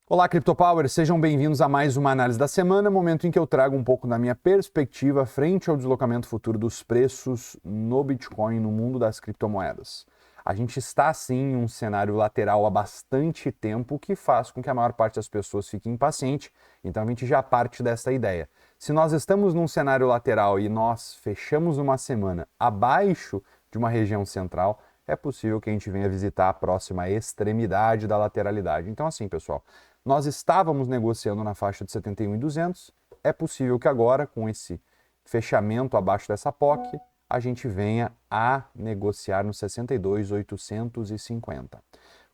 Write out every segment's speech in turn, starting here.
Olá, CryptoPower, sejam bem-vindos a mais uma análise da semana, momento em que eu trago um pouco da minha perspectiva frente ao deslocamento futuro dos preços no Bitcoin, no mundo das criptomoedas. A gente está, sim, em um cenário lateral há bastante tempo, o que faz com que a maior parte das pessoas fique impaciente, então a gente já parte dessa ideia. Se nós estamos num cenário lateral e nós fechamos uma semana abaixo de uma região central, é possível que a gente venha visitar a próxima extremidade da lateralidade. Então, assim, pessoal, nós estávamos negociando na faixa de 71.200, é possível que agora, com esse fechamento abaixo dessa POC, a gente venha a negociar no 62.850.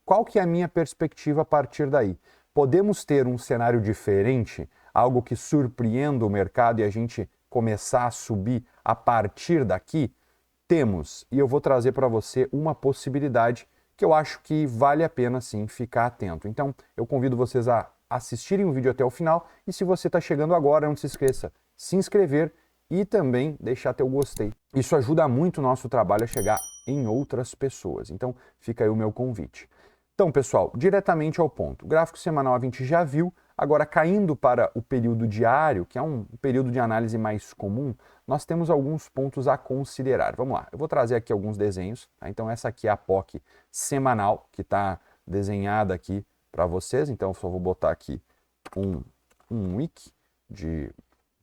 Qual que é a minha perspectiva a partir daí? Podemos ter um cenário diferente, algo que surpreenda o mercado e a gente começar a subir a partir daqui? Temos, e eu vou trazer para você uma possibilidade que eu acho que vale a pena sim ficar atento. Então, eu convido vocês a assistirem o vídeo até o final e se você está chegando agora, não se esqueça, se inscrever e também deixar teu gostei. Isso ajuda muito o nosso trabalho a chegar em outras pessoas. Então, fica aí o meu convite. Então, pessoal, diretamente ao ponto. O gráfico semanal a gente já viu, agora caindo para o período diário, que é um período de análise mais comum, nós temos alguns pontos a considerar. Vamos lá, eu vou trazer aqui alguns desenhos. Tá? Então, essa aqui é a POC semanal, que está desenhada aqui para vocês. Então, eu só vou botar aqui um wiki de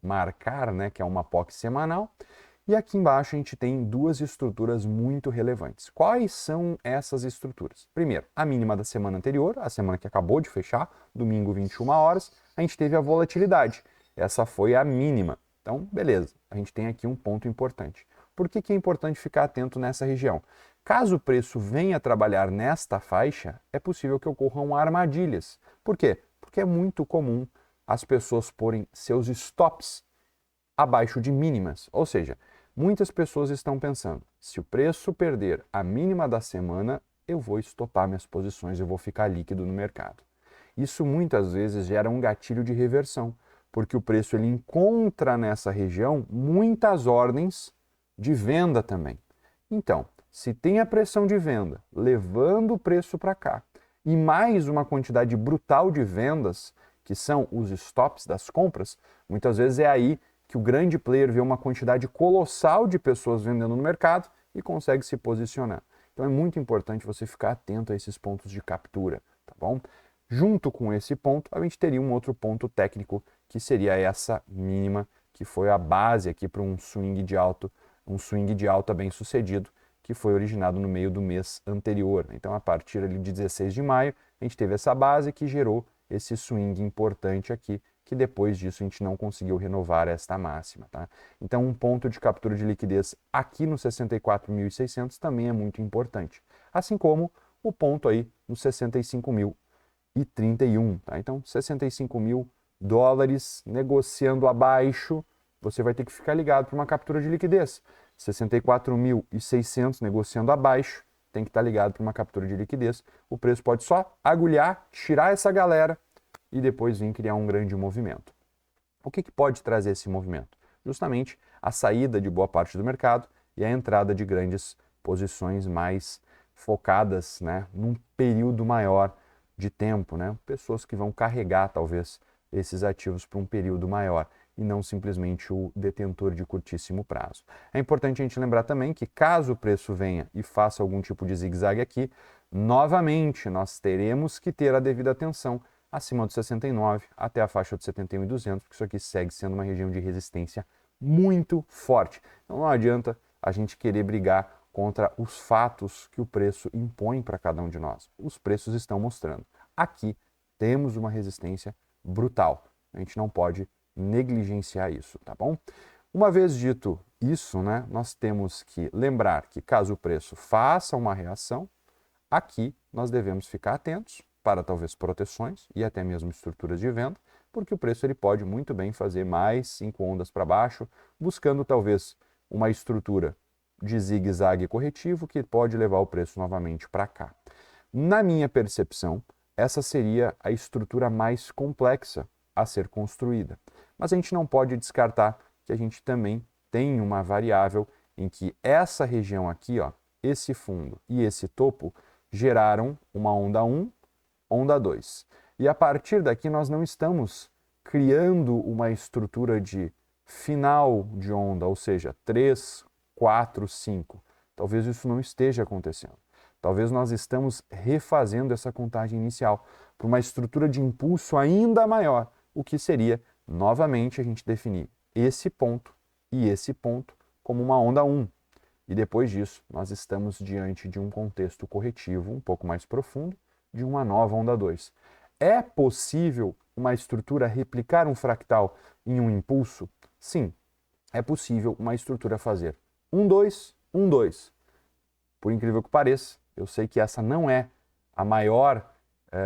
marcar, né, que é uma POC semanal. E aqui embaixo a gente tem duas estruturas muito relevantes. Quais são essas estruturas? Primeiro, a mínima da semana anterior, a semana que acabou de fechar, domingo 21 horas, a gente teve a volatilidade. Essa foi a mínima. Então, beleza, a gente tem aqui um ponto importante. Por que é importante ficar atento nessa região? Caso o preço venha trabalhar nesta faixa, é possível que ocorram armadilhas. Por quê? Porque é muito comum as pessoas porem seus stops abaixo de mínimas, ou seja, muitas pessoas estão pensando, se o preço perder a mínima da semana, eu vou estopar minhas posições, eu vou ficar líquido no mercado. Isso muitas vezes gera um gatilho de reversão, porque o preço ele encontra nessa região muitas ordens de venda também. Então, se tem a pressão de venda levando o preço para cá e mais uma quantidade brutal de vendas, que são os stops das compras, muitas vezes é aí que o grande player vê uma quantidade colossal de pessoas vendendo no mercado e consegue se posicionar. Então é muito importante você ficar atento a esses pontos de captura, tá bom? Junto com esse ponto, a gente teria um outro ponto técnico, que seria essa mínima, que foi a base aqui para um swing de alta bem sucedido, que foi originado no meio do mês anterior. Então, a partir ali de 16 de maio, a gente teve essa base que gerou esse swing importante aqui, que depois disso a gente não conseguiu renovar esta máxima. Tá? Então, um ponto de captura de liquidez aqui no 64.600 também é muito importante, assim como o ponto aí no 65.031. Tá? Então, 65 mil dólares negociando abaixo, você vai ter que ficar ligado para uma captura de liquidez. 64.600 negociando abaixo, tem que estar ligado para uma captura de liquidez. O preço pode só agulhar, tirar essa galera e depois vir criar um grande movimento. O que pode trazer esse movimento? Justamente a saída de boa parte do mercado e a entrada de grandes posições mais focadas, né, num período maior de tempo, né? Pessoas que vão carregar talvez esses ativos por um período maior e não simplesmente o detentor de curtíssimo prazo. É importante a gente lembrar também que caso o preço venha e faça algum tipo de zigue-zague aqui, novamente nós teremos que ter a devida atenção acima do 69 até a faixa de 71.200, porque isso aqui segue sendo uma região de resistência muito forte. Então não adianta a gente querer brigar contra os fatos que o preço impõe para cada um de nós. Os preços estão mostrando. Aqui temos uma resistência brutal. A gente não pode negligenciar isso, tá bom? Uma vez dito isso, né, nós temos que lembrar que caso o preço faça uma reação, aqui nós devemos ficar atentos para talvez proteções e até mesmo estruturas de venda, porque o preço ele pode muito bem fazer mais 5 ondas para baixo, buscando talvez uma estrutura de zigue-zague corretivo que pode levar o preço novamente para cá. Na minha percepção, essa seria a estrutura mais complexa a ser construída. Mas a gente não pode descartar que a gente também tem uma variável em que essa região aqui, ó, esse fundo e esse topo, geraram uma onda 1, onda 2. E a partir daqui nós não estamos criando uma estrutura de final de onda, ou seja, 3, 4, 5. Talvez isso não esteja acontecendo. Talvez nós estamos refazendo essa contagem inicial para uma estrutura de impulso ainda maior, o que seria, novamente, a gente definir esse ponto e esse ponto como uma onda 1. E depois disso, nós estamos diante de um contexto corretivo um pouco mais profundo, de uma nova onda 2. É possível uma estrutura replicar um fractal em um impulso? Sim, é possível uma estrutura fazer 1, 2, 1, 2. Por incrível que pareça, eu sei que essa não é a maior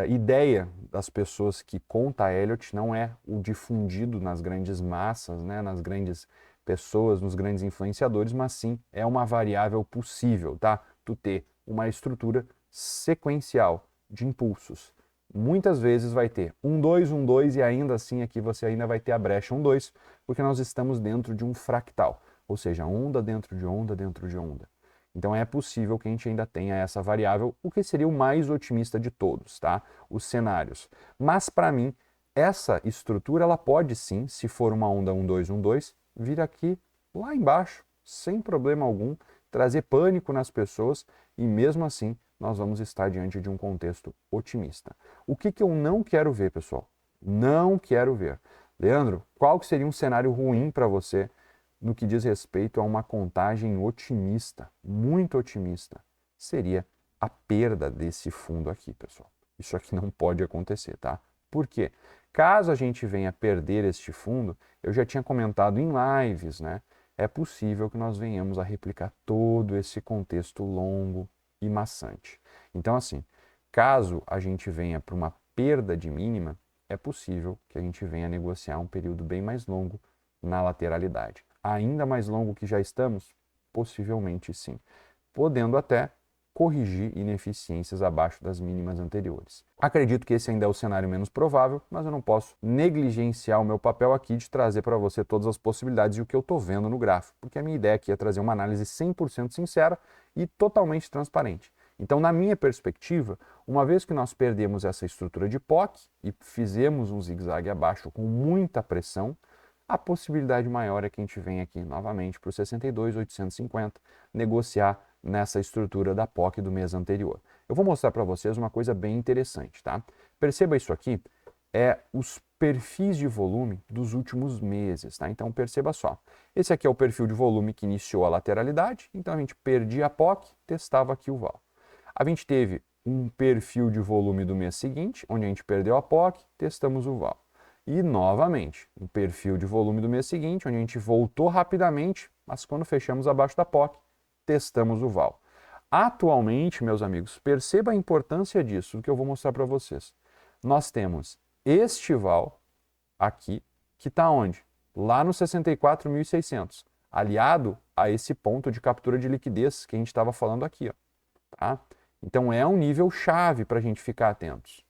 ideia das pessoas que conta Elliott, não é o difundido nas grandes massas, né, nas grandes pessoas, nos grandes influenciadores, mas sim é uma variável possível, tá? Tu ter uma estrutura sequencial de impulsos. Muitas vezes vai ter 1, 2, 1, 2 e ainda assim aqui você ainda vai ter a brecha 1, 2, porque nós estamos dentro de um fractal, ou seja, onda dentro de onda dentro de onda. Então é possível que a gente ainda tenha essa variável, o que seria o mais otimista de todos, tá? Os cenários. Mas para mim, essa estrutura ela pode sim, se for uma onda 1, 2, 1, 2, vir aqui lá embaixo, sem problema algum, trazer pânico nas pessoas e mesmo assim nós vamos estar diante de um contexto otimista. O que eu não quero ver, pessoal? Não quero ver. Leandro, qual que seria um cenário ruim para você no que diz respeito a uma contagem otimista, muito otimista? Seria a perda desse fundo aqui, pessoal. Isso aqui não pode acontecer, tá? Por quê? Caso a gente venha perder este fundo, eu já tinha comentado em lives, né? É possível que nós venhamos a replicar todo esse contexto longo e maçante. Então, assim, caso a gente venha para uma perda de mínima, é possível que a gente venha negociar um período bem mais longo na lateralidade. Ainda mais longo que já estamos? Possivelmente sim, podendo até corrigir ineficiências abaixo das mínimas anteriores. Acredito que esse ainda é o cenário menos provável, mas eu não posso negligenciar o meu papel aqui de trazer para você todas as possibilidades e o que eu estou vendo no gráfico, porque a minha ideia aqui é trazer uma análise 100% sincera e totalmente transparente. Então, na minha perspectiva, uma vez que nós perdemos essa estrutura de POC e fizemos um zigue-zague abaixo com muita pressão, a possibilidade maior é que a gente venha aqui novamente para o 62.850 negociar nessa estrutura da POC do mês anterior. Eu vou mostrar para vocês uma coisa bem interessante, tá? Perceba isso aqui, é os perfis de volume dos últimos meses, tá? Então perceba só, esse aqui é o perfil de volume que iniciou a lateralidade, então a gente perdia a POC, testava aqui o val. A gente teve um perfil de volume do mês seguinte, onde a gente perdeu a POC, testamos o val. E, novamente, um perfil de volume do mês seguinte, onde a gente voltou rapidamente, mas quando fechamos abaixo da POC, testamos o val. Atualmente, meus amigos, perceba a importância disso, do que eu vou mostrar para vocês. Nós temos este val aqui, que está onde? Lá no 64.600, aliado a esse ponto de captura de liquidez que a gente estava falando aqui. Ó, tá? Então, é um nível chave para a gente ficar atentos.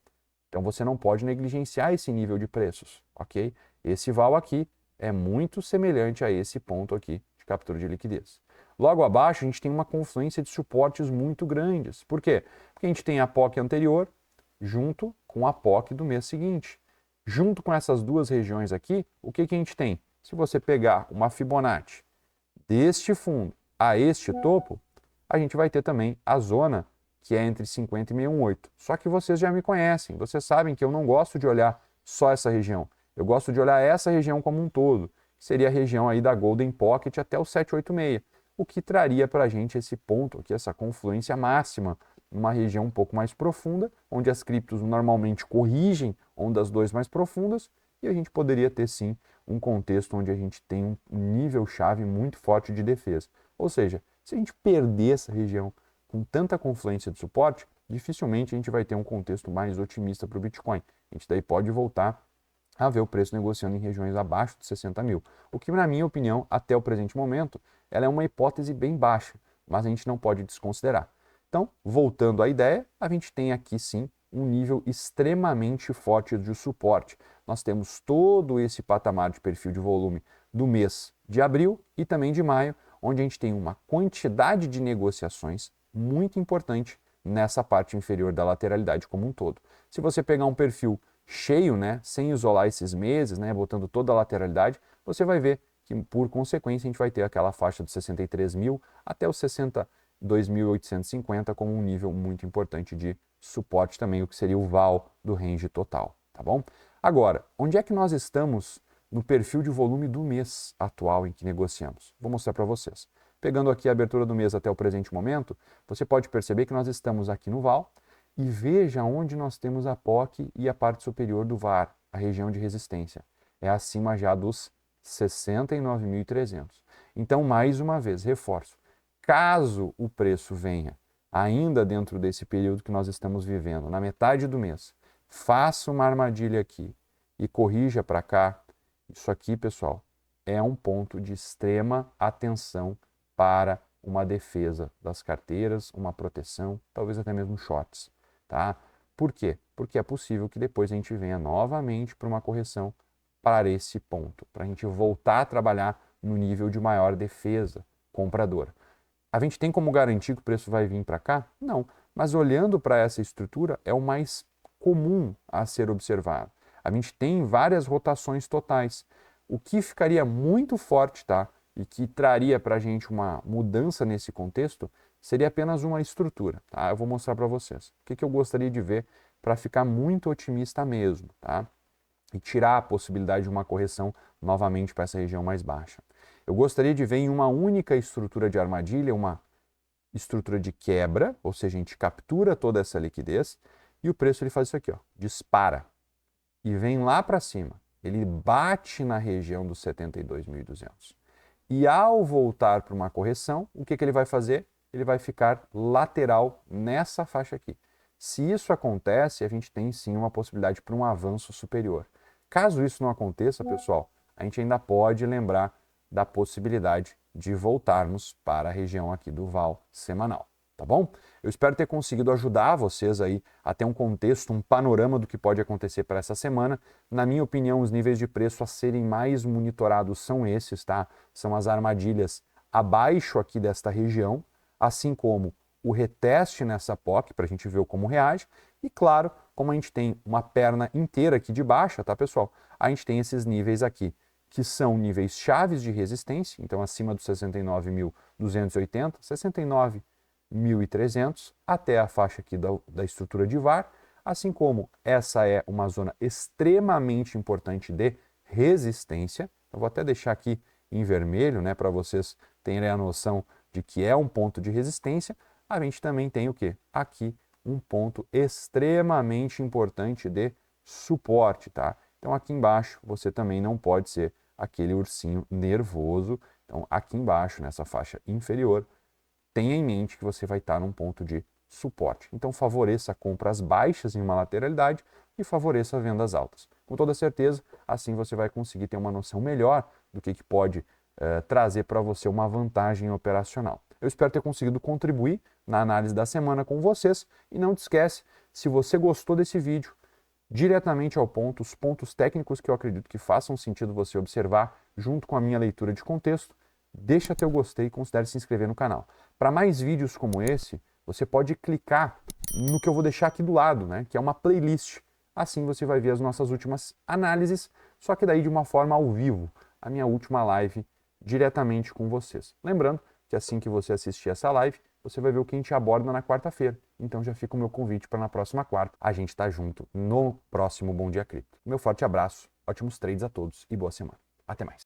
Então, você não pode negligenciar esse nível de preços, ok? Esse val aqui é muito semelhante a esse ponto aqui de captura de liquidez. Logo abaixo, a gente tem uma confluência de suportes muito grandes. Por quê? Porque a gente tem a POC anterior junto com a POC do mês seguinte. Junto com essas duas regiões aqui, o que a gente tem? Se você pegar uma Fibonacci deste fundo a este topo, a gente vai ter também a zona que é entre 50 e 618. Só que vocês já me conhecem, vocês sabem que eu não gosto de olhar só essa região. Eu gosto de olhar essa região como um todo. Seria a região aí da Golden Pocket até o 786, o que traria para a gente esse ponto aqui, essa confluência máxima, numa região um pouco mais profunda, onde as criptos normalmente corrigem ondas 2 mais profundas, e a gente poderia ter sim um contexto onde a gente tem um nível-chave muito forte de defesa. Ou seja, se a gente perder essa região com tanta confluência de suporte, dificilmente a gente vai ter um contexto mais otimista para o Bitcoin. A gente daí pode voltar a ver o preço negociando em regiões abaixo de 60 mil. O que, na minha opinião, até o presente momento, ela é uma hipótese bem baixa, mas a gente não pode desconsiderar. Então, voltando à ideia, a gente tem aqui sim um nível extremamente forte de suporte. Nós temos todo esse patamar de perfil de volume do mês de abril e também de maio, onde a gente tem uma quantidade de negociações muito importante nessa parte inferior da lateralidade como um todo. Se você pegar um perfil cheio, né, sem isolar esses meses, né, botando toda a lateralidade, você vai ver que, por consequência, a gente vai ter aquela faixa dos 63 mil até os 62.850 como um nível muito importante de suporte também, o que seria o val do range total, tá bom? Agora, onde é que nós estamos no perfil de volume do mês atual em que negociamos? Vou mostrar para vocês. Pegando aqui a abertura do mês até o presente momento, você pode perceber que nós estamos aqui no val e veja onde nós temos a POC e a parte superior do VAR, a região de resistência. É acima já dos 69.300. Então, mais uma vez, reforço, caso o preço venha ainda dentro desse período que nós estamos vivendo, na metade do mês, faça uma armadilha aqui e corrija para cá, isso aqui, pessoal, é um ponto de extrema atenção para uma defesa das carteiras, uma proteção, talvez até mesmo shorts, tá? Por quê? Porque é possível que depois a gente venha novamente para uma correção para esse ponto, para a gente voltar a trabalhar no nível de maior defesa compradora. A gente tem como garantir que o preço vai vir para cá? Não, mas olhando para essa estrutura é o mais comum a ser observado. A gente tem várias rotações totais, o que ficaria muito forte, tá? E que traria para a gente uma mudança nesse contexto, seria apenas uma estrutura, tá? Eu vou mostrar para vocês. O que eu gostaria de ver para ficar muito otimista mesmo, tá? E tirar a possibilidade de uma correção novamente para essa região mais baixa. Eu gostaria de ver em uma única estrutura de armadilha, uma estrutura de quebra, ou seja, a gente captura toda essa liquidez e o preço ele faz isso aqui, ó, dispara e vem lá para cima. Ele bate na região dos 72.200. E ao voltar para uma correção, o que ele vai fazer? Ele vai ficar lateral nessa faixa aqui. Se isso acontece, a gente tem sim uma possibilidade para um avanço superior. Caso isso não aconteça, pessoal, a gente ainda pode lembrar da possibilidade de voltarmos para a região aqui do val semanal, tá bom? Eu espero ter conseguido ajudar vocês aí a ter um contexto, um panorama do que pode acontecer para essa semana. Na minha opinião, os níveis de preço a serem mais monitorados são esses, tá? São as armadilhas abaixo aqui desta região, assim como o reteste nessa POC para a gente ver como reage e, claro, como a gente tem uma perna inteira aqui de baixa, tá, pessoal? A gente tem esses níveis aqui, que são níveis chaves de resistência, então acima dos 69.280, 69.300, até a faixa aqui da estrutura de VAR, assim como essa é uma zona extremamente importante de resistência. Eu vou até deixar aqui em vermelho, né, para vocês terem a noção de que é um ponto de resistência. A gente também tem o quê? Aqui um ponto extremamente importante de suporte, tá? Então aqui embaixo você também não pode ser aquele ursinho nervoso. Então aqui embaixo, nessa faixa inferior, tenha em mente que você vai estar num ponto de suporte. Então favoreça compras baixas em uma lateralidade e favoreça vendas altas. Com toda certeza, assim você vai conseguir ter uma noção melhor do que pode trazer para você uma vantagem operacional. Eu espero ter conseguido contribuir na análise da semana com vocês e não te esquece, se você gostou desse vídeo, diretamente ao ponto, os pontos técnicos que eu acredito que façam sentido você observar junto com a minha leitura de contexto, deixa teu gostei e considere se inscrever no canal. Para mais vídeos como esse, você pode clicar no que eu vou deixar aqui do lado, né, que é uma playlist. Assim você vai ver as nossas últimas análises, só que daí de uma forma ao vivo, a minha última live diretamente com vocês. Lembrando que assim que você assistir essa live, você vai ver o que a gente aborda na quarta-feira. Então já fica o meu convite para na próxima quarta a gente estar junto no próximo Bom Dia Cripto. Meu forte abraço, ótimos trades a todos e boa semana. Até mais.